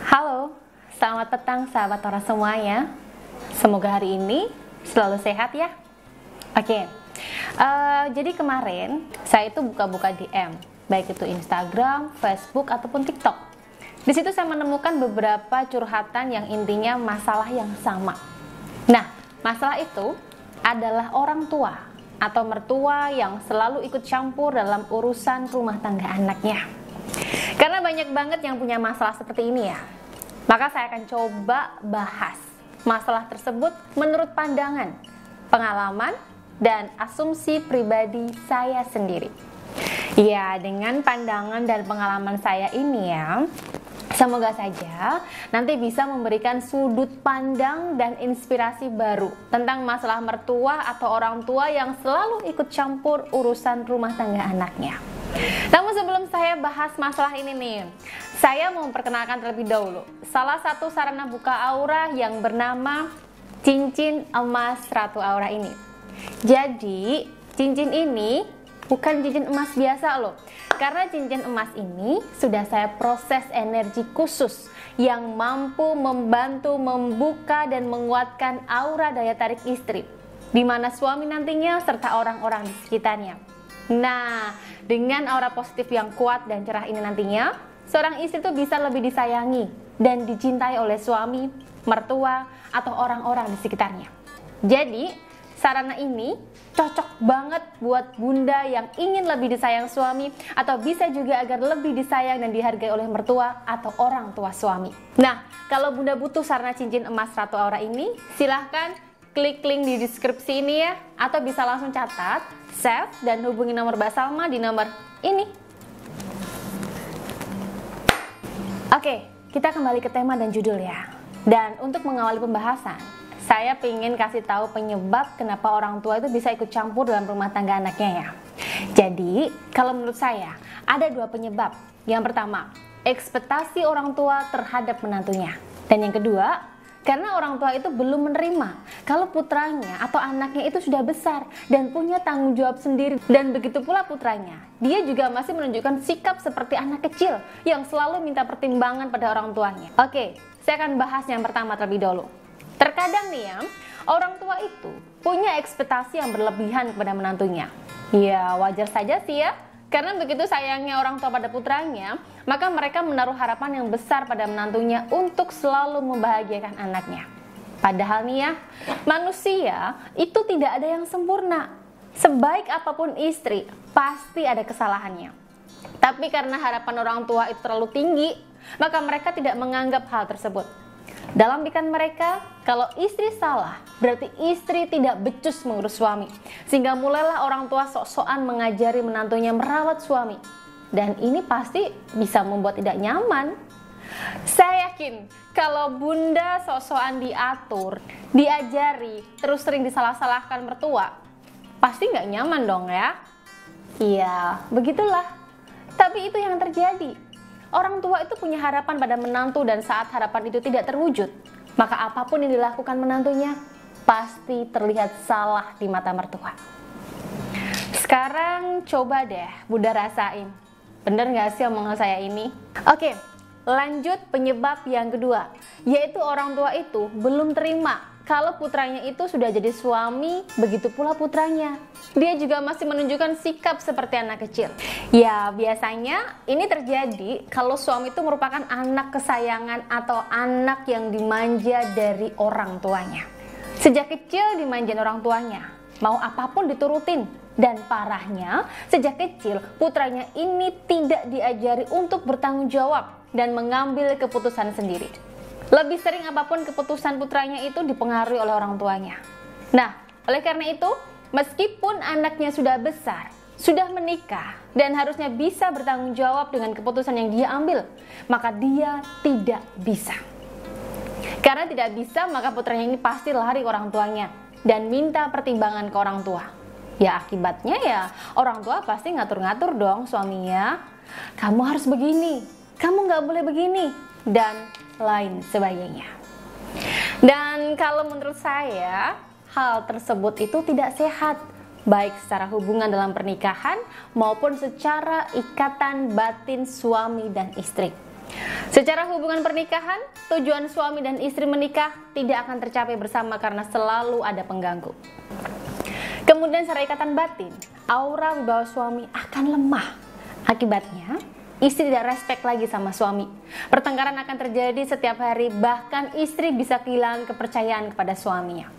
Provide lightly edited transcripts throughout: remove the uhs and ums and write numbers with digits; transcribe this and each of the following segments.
Halo, selamat petang sahabat Tora semuanya. Semoga hari ini selalu sehat ya. Oke, jadi kemarin saya itu buka-buka DM, baik itu Instagram, Facebook, ataupun TikTok. Di situ saya menemukan beberapa curhatan yang intinya masalah yang sama. Nah, masalah itu adalah orang tua atau mertua yang selalu ikut campur dalam urusan rumah tangga anaknya. Karena banyak banget yang punya masalah seperti ini ya. Maka saya akan coba bahas masalah tersebut menurut pandangan, pengalaman, dan asumsi pribadi saya sendiri. Ya, dengan pandangan dan pengalaman saya ini ya, semoga saja nanti bisa memberikan sudut pandang dan inspirasi baru tentang masalah mertua atau orang tua yang selalu ikut campur urusan rumah tangga anaknya. Namun sebelum saya bahas masalah ini nih, saya mau memperkenalkan terlebih dahulu salah satu sarana buka aura yang bernama cincin emas Ratu Aura ini. Jadi cincin ini bukan cincin emas biasa loh, karena cincin emas ini sudah saya proses energi khusus yang mampu membantu membuka dan menguatkan aura daya tarik istri, di mana suami nantinya serta orang-orang di sekitarnya. Nah, dengan aura positif yang kuat dan cerah ini nantinya, seorang istri tuh bisa lebih disayangi dan dicintai oleh suami, mertua, atau orang-orang di sekitarnya. Jadi, sarana ini cocok banget buat bunda yang ingin lebih disayang suami, atau bisa juga agar lebih disayang dan dihargai oleh mertua atau orang tua suami. Nah, kalau bunda butuh sarana cincin emas Ratu Aura ini, silahkan klik link di deskripsi ini ya, atau bisa langsung catat, save, dan hubungi nomor Mbak Salma di nomor ini. Oke, kita kembali ke tema dan judul ya. Dan untuk mengawali pembahasan, saya ingin kasih tahu penyebab kenapa orang tua itu bisa ikut campur dalam rumah tangga anaknya ya. Jadi, kalau menurut saya, ada dua penyebab. Yang pertama, ekspektasi orang tua terhadap menantunya. Dan yang kedua, karena orang tua itu belum menerima kalau putranya atau anaknya itu sudah besar dan punya tanggung jawab sendiri. Dan begitu pula putranya, dia juga masih menunjukkan sikap seperti anak kecil yang selalu minta pertimbangan pada orang tuanya. Oke, saya akan bahas yang pertama terlebih dahulu. Terkadang nih ya, orang tua itu punya ekspektasi yang berlebihan kepada menantunya. Ya, wajar saja sih ya. Karena begitu sayangnya orang tua pada putranya, maka mereka menaruh harapan yang besar pada menantunya untuk selalu membahagiakan anaknya. Padahal nih ya, manusia itu tidak ada yang sempurna. Sebaik apapun istri, pasti ada kesalahannya. Tapi karena harapan orang tua itu terlalu tinggi, maka mereka tidak menganggap hal tersebut. Dalam pikiran mereka, kalau istri salah, berarti istri tidak becus mengurus suami. Sehingga mulailah orang tua sok-sokan mengajari menantunya merawat suami. Dan ini pasti bisa membuat tidak nyaman. Saya yakin, kalau bunda sok-sokan diatur, diajari, terus sering disalah-salahkan mertua, pasti nggak nyaman dong ya. Iya, begitulah. Tapi itu yang terjadi. Orang tua itu punya harapan pada menantu, dan saat harapan itu tidak terwujud, maka apapun yang dilakukan menantunya pasti terlihat salah di mata mertua. Sekarang coba deh bunda rasain, bener gak sih omongan saya ini? Oke, lanjut penyebab yang kedua, yaitu orang tua itu belum terima kalau putranya itu sudah jadi suami, begitu pula putranya. Dia juga masih menunjukkan sikap seperti anak kecil. Ya, biasanya ini terjadi kalau suami itu merupakan anak kesayangan atau anak yang dimanja dari orang tuanya. Sejak kecil dimanjain orang tuanya, mau apapun diturutin. Dan parahnya, sejak kecil putranya ini tidak diajari untuk bertanggung jawab dan mengambil keputusan sendiri. Lebih sering apapun keputusan putranya itu dipengaruhi oleh orang tuanya. Nah, oleh karena itu, meskipun anaknya sudah besar, sudah menikah, dan harusnya bisa bertanggung jawab dengan keputusan yang dia ambil, maka dia tidak bisa. Karena tidak bisa, maka putranya ini pasti lari ke orang tuanya dan minta pertimbangan ke orang tua. Ya akibatnya ya, orang tua pasti ngatur-ngatur dong suaminya. Kamu harus begini, kamu nggak boleh begini, dan lain sebagainya. Dan kalau menurut saya, hal tersebut itu tidak sehat, baik secara hubungan dalam pernikahan maupun secara ikatan batin suami dan istri. Secara hubungan pernikahan, tujuan suami dan istri menikah tidak akan tercapai bersama karena selalu ada pengganggu. Kemudian secara ikatan batin, aura wibawa suami akan lemah. Akibatnya, istri tidak respect lagi sama suami. Pertengkaran akan terjadi setiap hari, bahkan istri bisa kehilangan kepercayaan kepada suaminya.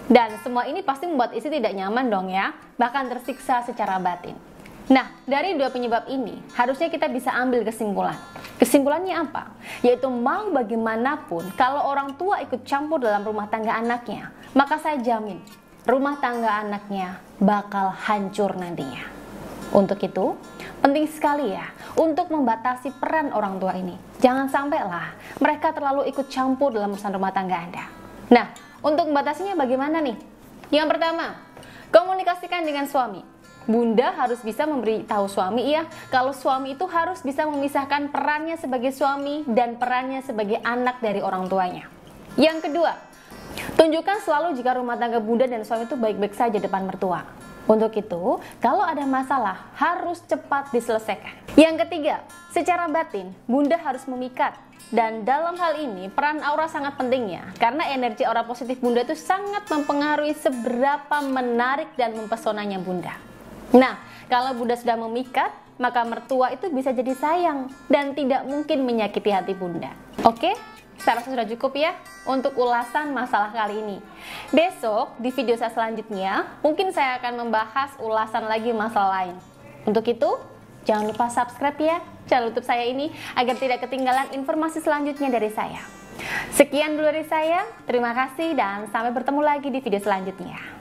Dan semua ini pasti membuat istri tidak nyaman dong ya, bahkan tersiksa secara batin. Nah, dari dua penyebab ini, harusnya kita bisa ambil kesimpulan. Kesimpulannya apa? Yaitu mau bagaimanapun, kalau orang tua ikut campur dalam rumah tangga anaknya, maka saya jamin, rumah tangga anaknya bakal hancur nantinya. Untuk itu, penting sekali ya, untuk membatasi peran orang tua ini. Jangan sampailah mereka terlalu ikut campur dalam urusan rumah tangga Anda. Nah, untuk membatasinya bagaimana nih? Yang pertama, komunikasikan dengan suami. Bunda harus bisa memberitahu suami ya, kalau suami itu harus bisa memisahkan perannya sebagai suami dan perannya sebagai anak dari orang tuanya. Yang kedua, tunjukkan selalu jika rumah tangga Bunda dan suami itu baik-baik saja depan mertua. Untuk itu, kalau ada masalah harus cepat diselesaikan. Yang ketiga, secara batin, Bunda harus memikat. Dan dalam hal ini, peran aura sangat penting ya, karena energi aura positif Bunda itu sangat mempengaruhi seberapa menarik dan mempesonanya Bunda. Nah, kalau Bunda sudah memikat, maka mertua itu bisa jadi sayang dan tidak mungkin menyakiti hati Bunda. Oke? Saya rasa sudah cukup ya untuk ulasan masalah kali ini. Besok di video saya selanjutnya, mungkin saya akan membahas ulasan lagi masalah lain. Untuk itu, jangan lupa subscribe ya channel YouTube saya ini agar tidak ketinggalan informasi selanjutnya dari saya. Sekian dulu dari saya, terima kasih dan sampai bertemu lagi di video selanjutnya.